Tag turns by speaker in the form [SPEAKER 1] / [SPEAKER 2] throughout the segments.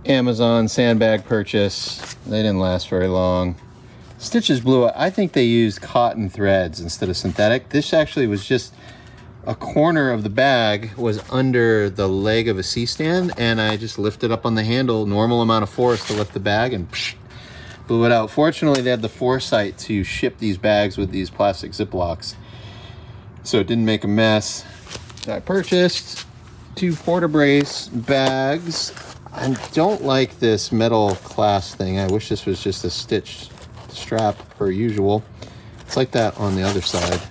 [SPEAKER 1] Amazon sandbag purchase. They didn't last very long. Stitches blew up. I think they used cotton threads instead of synthetic. This actually was just a corner of the bag was under the leg of a C-stand, and I just lifted up on the handle, normal amount of force to lift the bag, and blew it out. Fortunately, they had the foresight to ship these bags with these plastic Ziplocs, so it didn't make a mess. So I purchased 2 Porta-Brace bags. I don't like this metal clasp thing. I wish this was just a stitched strap per usual. It's like that on the other side.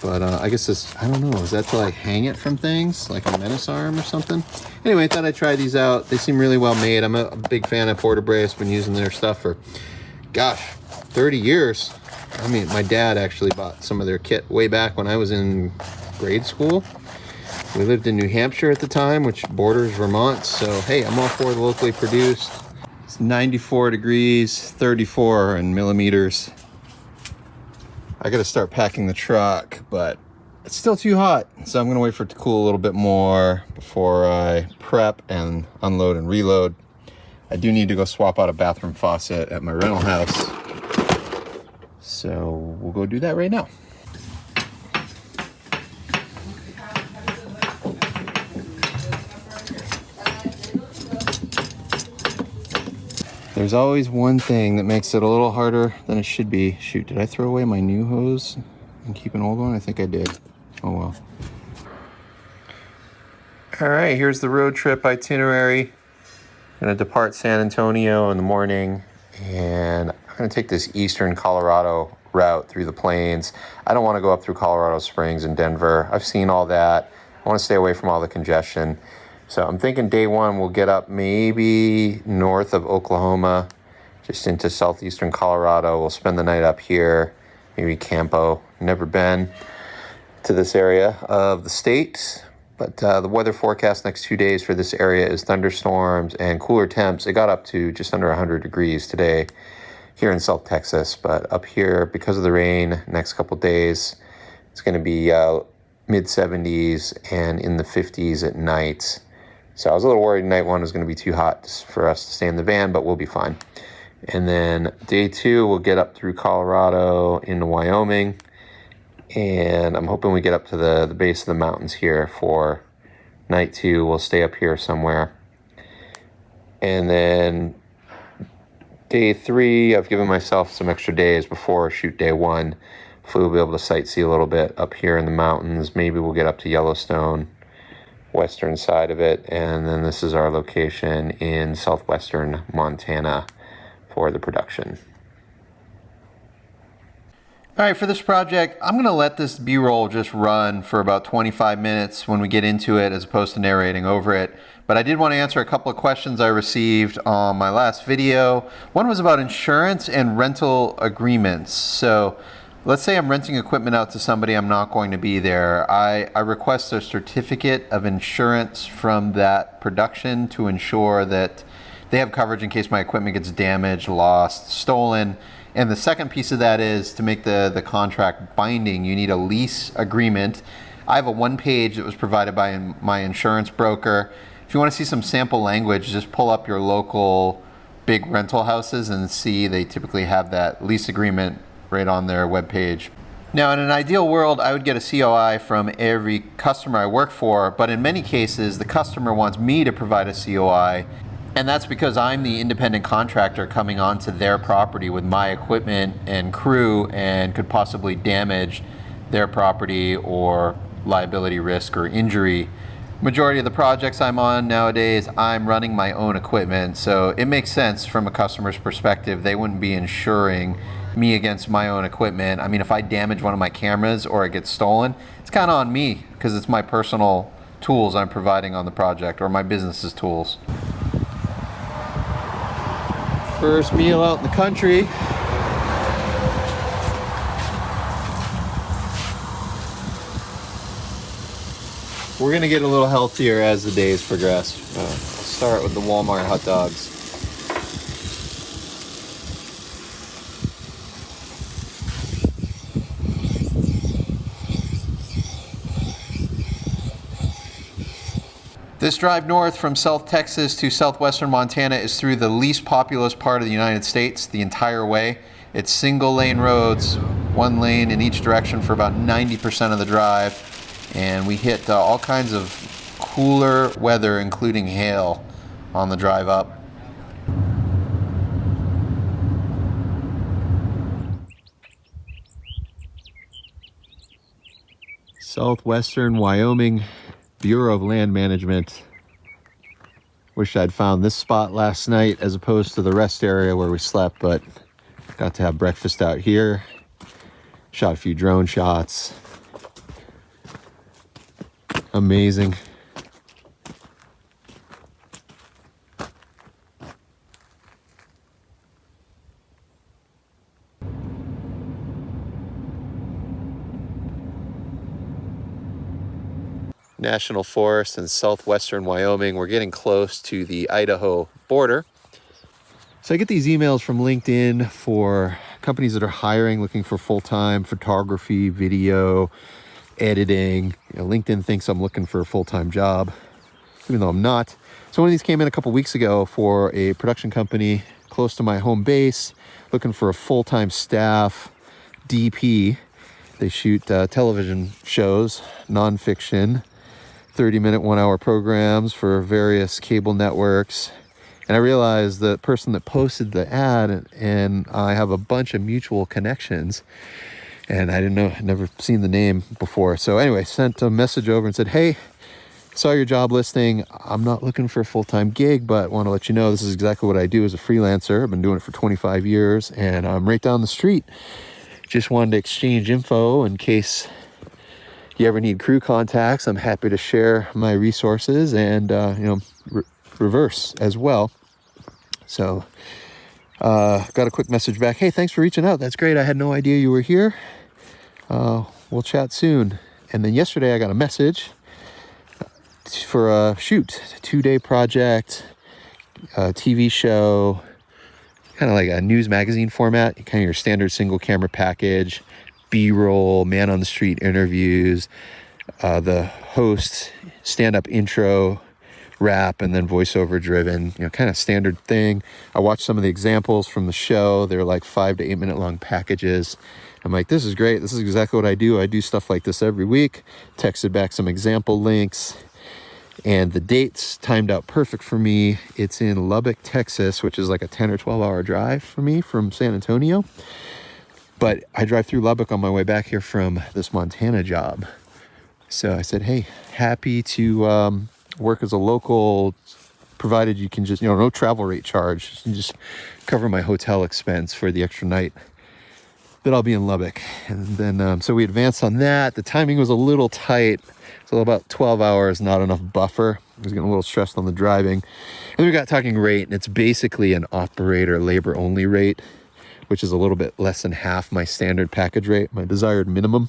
[SPEAKER 1] But I guess this, I don't know, is that to like hang it from things? Like a menace arm or something? Anyway, I thought I'd try these out. They seem really well made. I'm a big fan of Porta-Brace. Been using their stuff for, gosh, 30 years. I mean, my dad actually bought some of their kit way back when I was in grade school. We lived in New Hampshire at the time, which borders Vermont. So, hey, I'm all for the locally produced. It's 94 degrees, 34 in millimeters. I got to start packing the truck, but it's still too hot. So I'm going to wait for it to cool a little bit more before I prep and unload and reload. I do need to go swap out a bathroom faucet at my rental house. So we'll go do that right now. There's always one thing that makes it a little harder than it should be. Shoot, did I throw away my new hose and keep an old one? I think I did. Oh well. All right, here's the road trip itinerary. I'm gonna depart San Antonio in the morning, and I'm gonna take this eastern Colorado route through the plains. I don't wanna go up through Colorado Springs and Denver. I've seen all that. I wanna stay away from all the congestion. So I'm thinking day one we'll get up maybe north of Oklahoma, just into southeastern Colorado. We'll spend the night up here, maybe Campo. Never been to this area of the state, but the weather forecast next 2 days for this area is thunderstorms and cooler temps. It got up to just under 100 degrees today here in South Texas, but up here, because of the rain, next couple days, it's going to be mid 70s and in the 50s at night. So I was a little worried night one was going to be too hot for us to stay in the van, but we'll be fine. And then day 2, we'll get up through Colorado into Wyoming. And I'm hoping we get up to the base of the mountains here for night 2. We'll stay up here somewhere. And then day 3, I've given myself some extra days before shoot day 1. Hopefully we'll be able to sightsee a little bit up here in the mountains. Maybe we'll get up to Yellowstone, western side of it, and then this is our location in southwestern Montana for the production. All right, for this project, I'm going to let this B-roll just run for about 25 minutes when we get into it as opposed to narrating over it. But I did want to answer a couple of questions I received on my last video. One was about insurance and rental agreements. So let's say I'm renting equipment out to somebody, I'm not going to be there. I request a certificate of insurance from that production to ensure that they have coverage in case my equipment gets damaged, lost, stolen. And the second piece of that is to make the contract binding, you need a lease agreement. I have a 1-page that was provided by my insurance broker. If you want to see some sample language, just pull up your local big rental houses and see they typically have that lease agreement right on their webpage. Now, in an ideal world, I would get a COI from every customer I work for, but in many cases, the customer wants me to provide a COI, and that's because I'm the independent contractor coming onto their property with my equipment and crew and could possibly damage their property or liability risk or injury. Majority of the projects I'm on nowadays, I'm running my own equipment, so it makes sense from a customer's perspective. They wouldn't be insuring me against my own equipment. I mean, if I damage one of my cameras or it gets stolen, it's kind of on me because it's my personal tools I'm providing on the project or my business's tools. First meal out in the country. We're gonna get a little healthier as the days progress. I'll start with the Walmart hot dogs. This drive north from South Texas to southwestern Montana is through the least populous part of the United States the entire way. It's single lane roads, one lane in each direction for about 90% of the drive. And we hit all kinds of cooler weather, including hail, on the drive up. Southwestern Wyoming Bureau of Land Management. Wish I'd found this spot last night as opposed to the rest area where we slept, but got to have breakfast out here. Shot a few drone shots. Amazing. National Forest in southwestern Wyoming. We're getting close to the Idaho border. So I get these emails from LinkedIn for companies that are hiring, looking for full-time photography, video, editing. LinkedIn thinks I'm looking for a full-time job, even though I'm not. So one of these came in a couple weeks ago for a production company close to my home base, looking for a full-time staff DP. They shoot television shows, nonfiction, 30-minute, 1-hour programs for various cable networks. And I realized the person that posted the ad and I have a bunch of mutual connections, and I didn't know, never seen the name before. So anyway, sent a message over and said, hey, saw your job listing. I'm not looking for a full-time gig, but want to let you know this is exactly what I do as a freelancer. I've been doing it for 25 years and I'm right down the street. Just wanted to exchange info in case you ever need crew contacts. I'm happy to share my resources and, reverse as well. So, got a quick message back. Hey, thanks for reaching out. That's great. I had no idea you were here. We'll chat soon. And then yesterday I got a message for a shoot, a 2-day project, a TV show, kind of like a news magazine format, kind of your standard single camera package, B-roll, man on the street interviews, the host, stand-up intro, rap, and then voiceover driven, kind of standard thing. I watched some of the examples from the show. They're like 5 to 8 minute long packages. I'm like, this is great. This is exactly what I do. I do stuff like this every week. Texted back some example links, and the dates timed out perfect for me. It's in Lubbock, Texas, which is like a 10 or 12 hour drive for me from San Antonio. But I drive through Lubbock on my way back here from this Montana job. So I said, hey, happy to work as a local, provided you can just, no travel rate charge. You just cover my hotel expense for the extra night that I'll be in Lubbock. And then, so we advanced on that. The timing was a little tight. So about 12 hours, not enough buffer. I was getting a little stressed on the driving. And then we got talking rate, and it's basically an operator labor only rate, which is a little bit less than half my standard package rate, my desired minimum.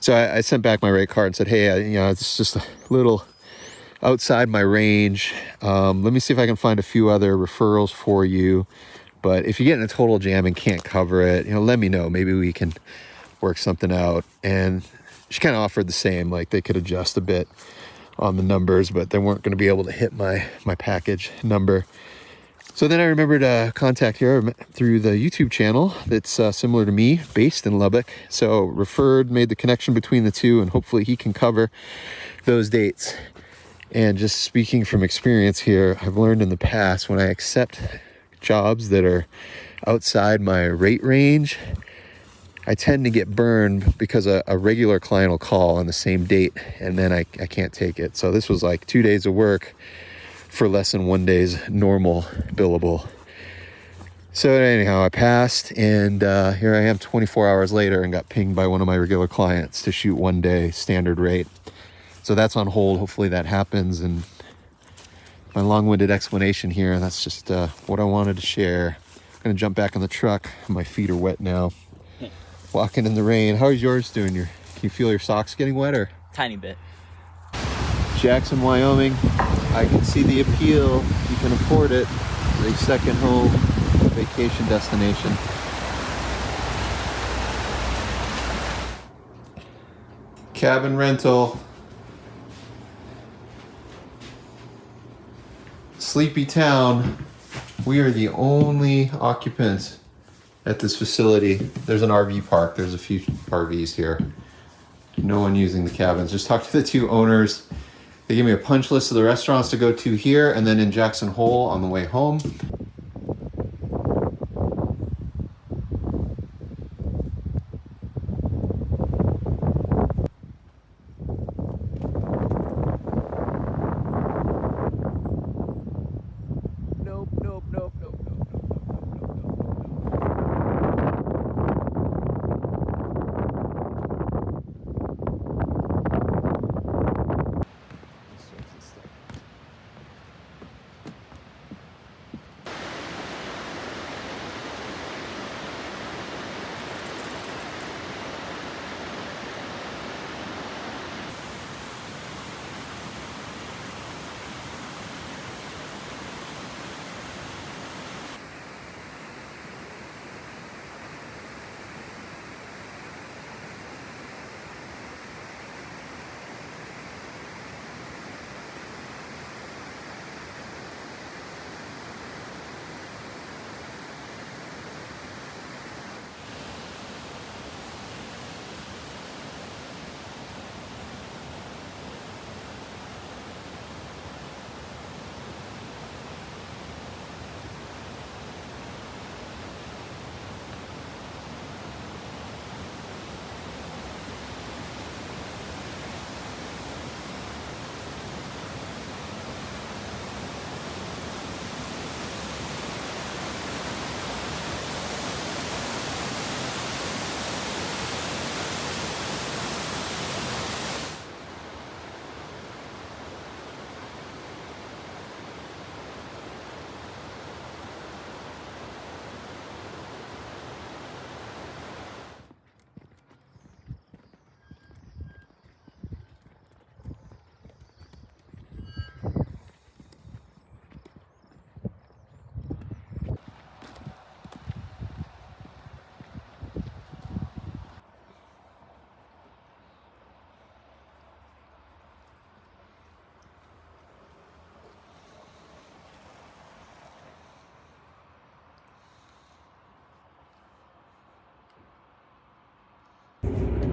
[SPEAKER 1] So I sent back my rate card and said, hey, it's just a little outside my range. Let me see if I can find a few other referrals for you. But if you get in a total jam and can't cover it, let me know. Maybe we can work something out. And she kind of offered the same, like they could adjust a bit on the numbers, but they weren't going to be able to hit my package number. So then I remembered to contact her through the YouTube channel that's similar to me, based in Lubbock. So referred, made the connection between the two, and hopefully he can cover those dates. And just speaking from experience here, I've learned in the past when I accept jobs that are outside my rate range, I tend to get burned because a regular client will call on the same date and then I can't take it. So this was like 2 days of work for less than 1 day's normal billable. So anyhow, I passed, and here I am 24 hours later and got pinged by one of my regular clients to shoot 1 day standard rate. So that's on hold. Hopefully that happens. And my long-winded explanation here, that's just what I wanted to share. I'm gonna jump back in the truck. My feet are wet now. Walking in the rain. How's yours doing? Can you feel your socks getting wet, or?
[SPEAKER 2] Tiny bit.
[SPEAKER 1] Jackson, Wyoming. I can see the appeal. You can afford it. A second home, vacation destination. Cabin rental. sleepy town. We are the only occupants at this facility. There's an RV park. There's a few RVs here. No one using the cabins. Just talked to the two owners. They gave me a punch list of the restaurants to go to here and then in Jackson Hole on the way home.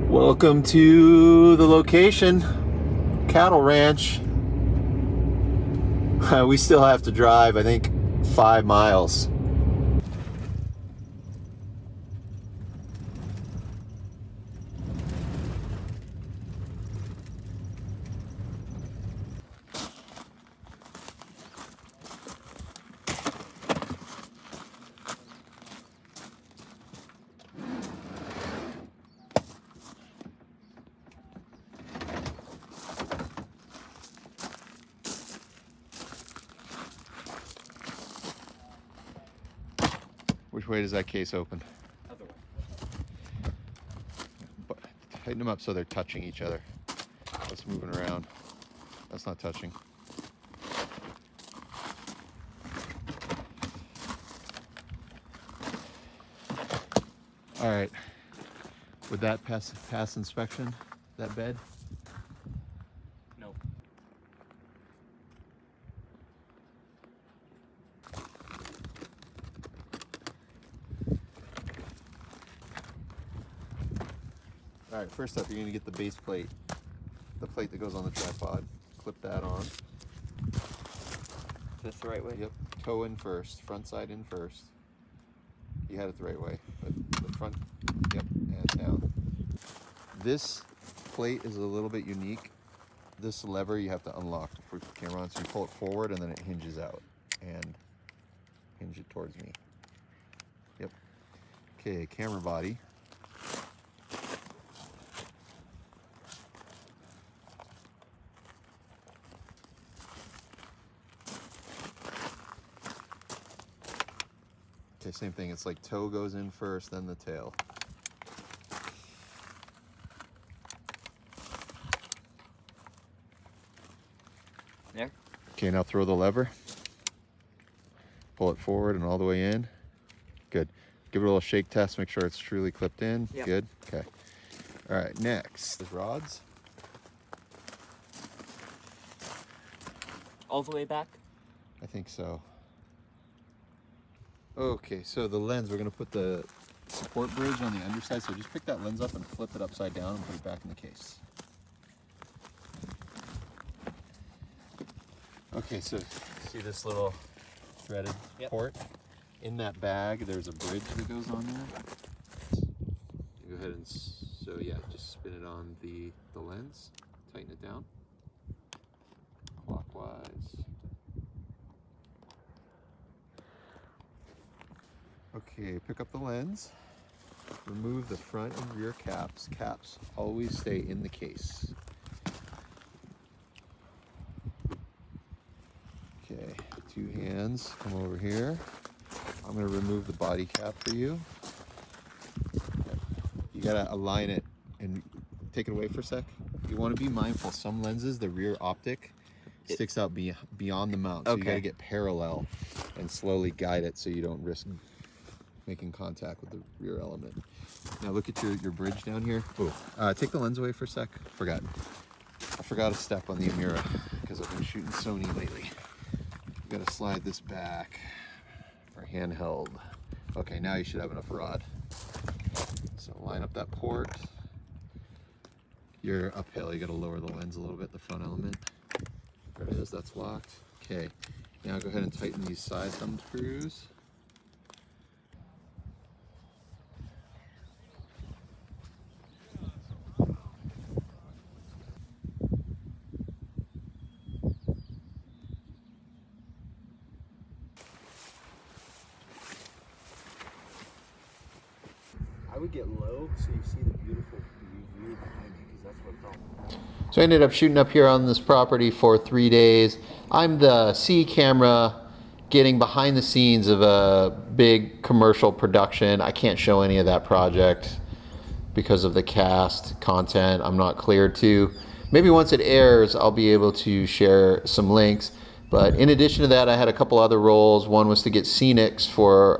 [SPEAKER 1] Welcome to the location, Cattle Ranch. We still have to drive, I think, 5 miles. Which way does that case open?
[SPEAKER 2] Other way.
[SPEAKER 1] But tighten them up so they're touching each other. That's moving around. That's not touching. All right. Would that pass inspection, that bed?
[SPEAKER 2] No.
[SPEAKER 1] All right, first up, you're gonna get the base plate, the plate that goes on the tripod. Clip that on.
[SPEAKER 2] This the right way?
[SPEAKER 1] Yep, toe in first, front side in first. You had it the right way, but the front, yep, and down. This plate is a little bit unique. This lever you have to unlock before you put the camera on, so you pull it forward and then it hinges out, and hinge it towards me. Yep. Okay, camera body. Okay, same thing. It's like toe goes in first, then the tail.
[SPEAKER 2] There?
[SPEAKER 1] Okay, now throw the lever. Pull it forward and all the way in. Good. Give it a little shake test, make sure it's truly clipped in.
[SPEAKER 2] Yep.
[SPEAKER 1] Good. Okay. All right, next. The rods.
[SPEAKER 2] All the way back?
[SPEAKER 1] I think so. Okay, so the lens, we're gonna put the support bridge on the underside, so just pick that lens up and flip it upside down and put it back in the case. Okay, so see this little threaded port? In that bag, there's a bridge that goes on there. Go ahead and, so yeah, just spin it on the lens, tighten it down, clockwise. Okay, pick up the lens, remove the front and rear caps. Caps always stay in the case. Okay, 2 hands, come over here. I'm gonna remove the body cap for you. You gotta align it and take it away for a sec. You wanna be mindful, some lenses, the rear optic sticks out beyond the mount. So you gotta get parallel and slowly guide it so you don't risk making contact with the rear element. Now look at your bridge down here. Oh, take the lens away for a sec. I forgot a step on the Amira because I've been shooting Sony lately. You gotta slide this back for handheld. Okay, now you should have enough rod. So line up that port. You're uphill, you gotta lower the lens a little bit, the front element. There it is, that's locked. Okay, now go ahead and tighten these side thumb screws.
[SPEAKER 2] I would get low so you see the beautiful view behind me, because that's what it felt.
[SPEAKER 1] So I ended up shooting up here on this property for 3 days. I'm the C camera getting behind the scenes of a big commercial production. I can't show any of that project because of the cast content I'm not cleared to. Maybe once it airs, I'll be able to share some links. But in addition to that, I had a couple other roles. One was to get scenics for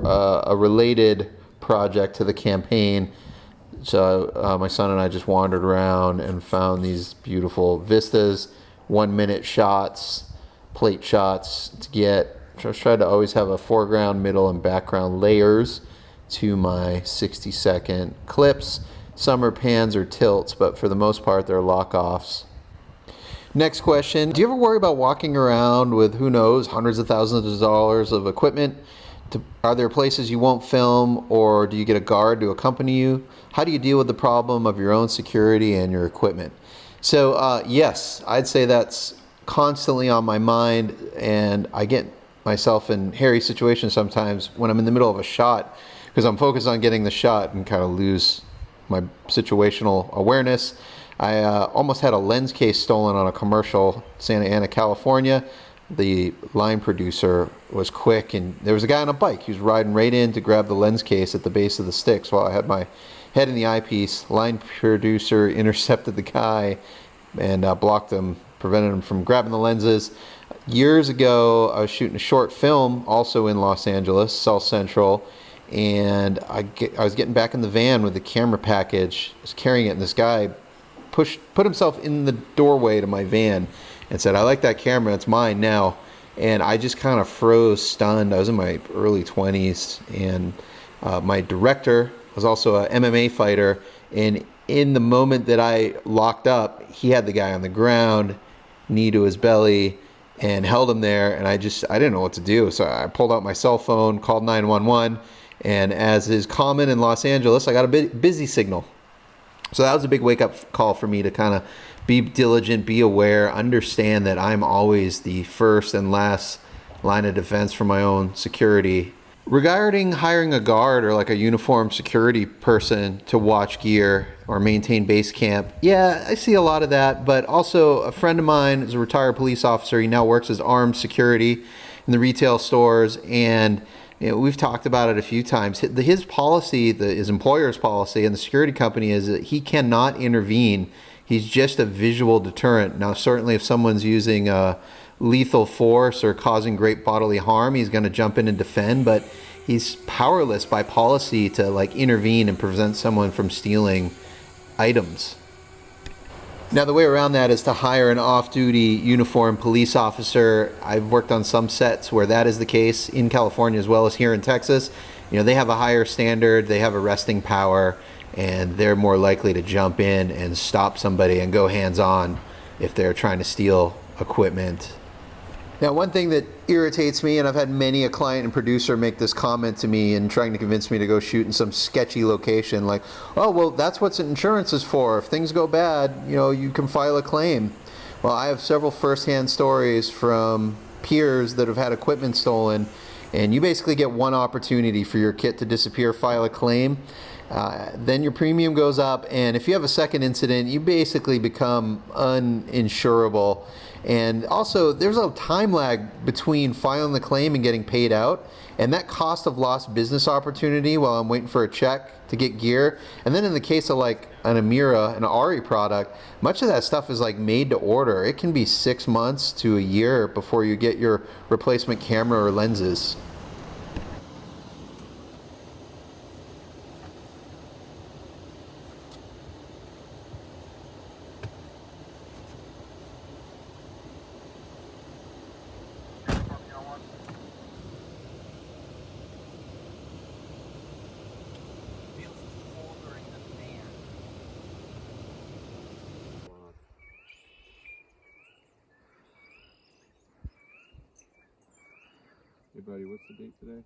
[SPEAKER 1] a related project to the campaign. So my son and I just wandered around and found these beautiful vistas, 1-minute shots, plate shots to get. I tried to always have a foreground, middle, and background layers to my 60-second clips. Some are pans or tilts, but for the most part, they're lock-offs. Next question, do you ever worry about walking around with, who knows, hundreds of thousands of dollars of equipment? Are there places you won't film, or do you get a guard to accompany you? How do you deal with the problem of your own security and your equipment? So yes, I'd say that's constantly on my mind, and I get myself in hairy situations sometimes when I'm in the middle of a shot because I'm focused on getting the shot and kind of lose my situational awareness. I almost had a lens case stolen on a commercial, Santa Ana, California. The line producer was quick, and there was a guy on a bike. He was riding right in to grab the lens case at the base of the sticks while I had my head in the eyepiece. Line producer intercepted the guy and blocked him, prevented him from grabbing the lenses. Years ago, I was shooting a short film also in Los Angeles, South Central, and I was getting back in the van with the camera package. I was carrying it, and this guy put himself in the doorway to my van and said, "I like that camera, it's mine now." And I just kind of froze stunned. I was in my early 20s, and my director was also a MMA fighter, and in the moment that I locked up, he had the guy on the ground, knee to his belly, and held him there, and I didn't know what to do. So I pulled out my cell phone, called 911, and as is common in Los Angeles, I got a busy signal. So that was a big wake-up call for me to kind of be diligent, be aware, understand that I'm always the first and last line of defense for my own security. Regarding hiring a guard or like a uniformed security person to watch gear or maintain base camp, yeah, I see a lot of that, but also a friend of mine is a retired police officer. He now works as armed security in the retail stores, and we've talked about it a few times. His policy, his employer's policy, and the security company is that he cannot intervene. He's just a visual deterrent. Now, certainly if someone's using lethal force or causing great bodily harm, he's going to jump in and defend, but he's powerless by policy to like intervene and prevent someone from stealing items. Now, the way around that is to hire an off-duty uniformed police officer. I've worked on some sets where that is the case in California as well as here in Texas. You know, they have a higher standard, they have arresting power, and they're more likely to jump in and stop somebody and go hands-on if they're trying to steal equipment. Now, one thing that irritates me, and I've had many a client and producer make this comment to me and trying to convince me to go shoot in some sketchy location, like, oh, well, that's what insurance is for. If things go bad, you know, you can file a claim. Well, I have several firsthand stories from peers that have had equipment stolen, and you basically get one opportunity for your kit to disappear, file a claim. Then your premium goes up, and if you have a second incident, you basically become uninsurable. And also, there's a time lag between filing the claim and getting paid out, and that cost of lost business opportunity while I'm waiting for a check to get gear. And then in the case of like an Amira, an Ari product, much of that stuff is like made to order. It can be 6 months to a year before you get your replacement camera or lenses.
[SPEAKER 3] Hey buddy, what's the date today?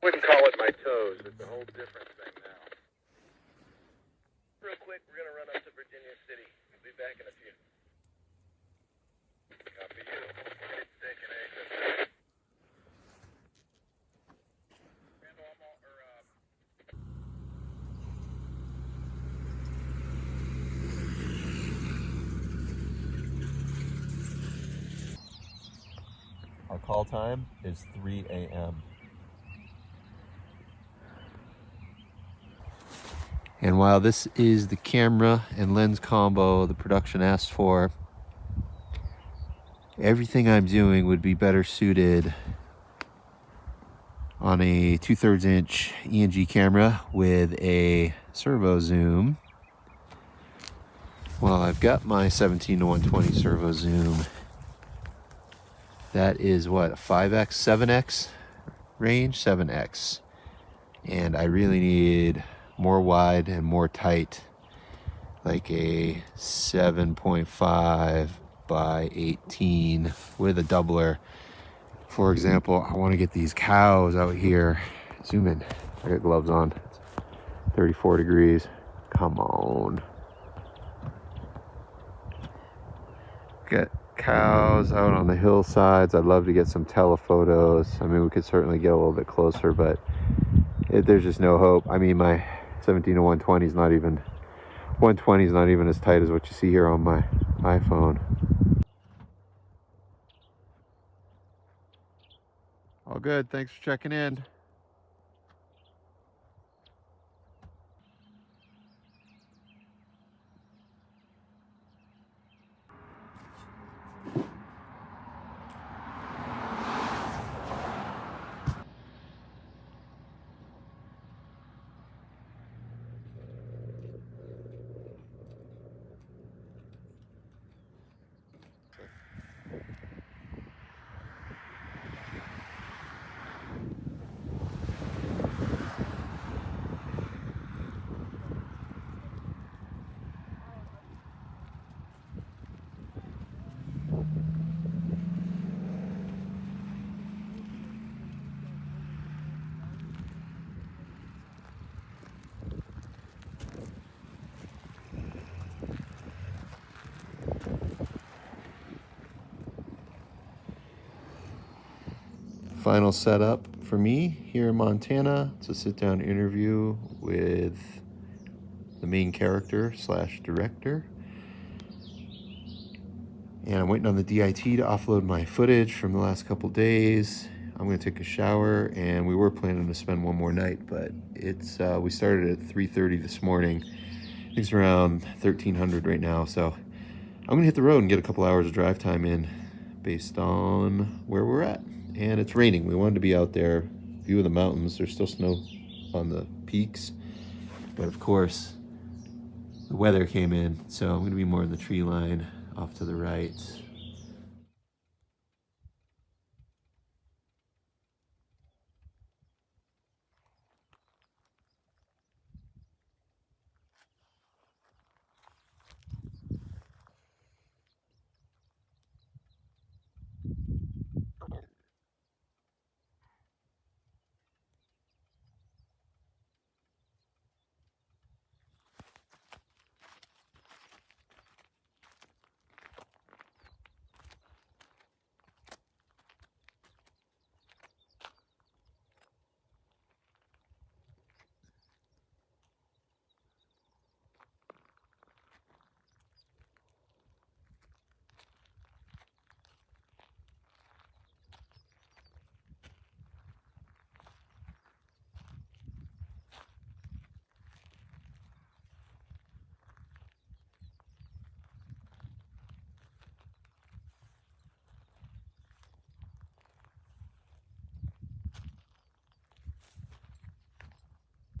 [SPEAKER 4] Wouldn't call it my toes. It's a whole different thing now. Real quick, we're gonna run up to Virginia City. We'll be back in a few. Copy you. It's taking a
[SPEAKER 3] Our call time is 3 a.m.
[SPEAKER 1] And while this is the camera and lens combo the production asked for, everything I'm doing would be better suited on a 2/3 inch ENG camera with a servo zoom. Well, I've got my 17-120 servo zoom. That is what, 5x, 7x range? 7x. And I really need more wide and more tight, like a 7.5 by 18 with a doubler. For example, I want to get these cows out here. Zoom in. I got gloves on. It's 34 degrees. Come on. Get cows out on the hillsides. I'd love to get some telephotos. I mean, we could certainly get a little bit closer, but there's just no hope. I mean, my 17-120 is not even 120 is not even as tight as what you see here on my iPhone. All good. Thanks for checking in. final setup for me here in Montana. It's a sit-down interview with the main character / director. And I'm waiting on the DIT to offload my footage from the last couple days. I'm gonna take a shower, and we were planning to spend one more night, but it's we started at 3:30 this morning. I think it's around 1300 right now, so I'm gonna hit the road and get a couple hours of drive time in based on where we're at. And it's raining. We wanted to be out there, view of the mountains. There's still snow on the peaks, but of course the weather came in, so I'm gonna be more in the tree line off to the right.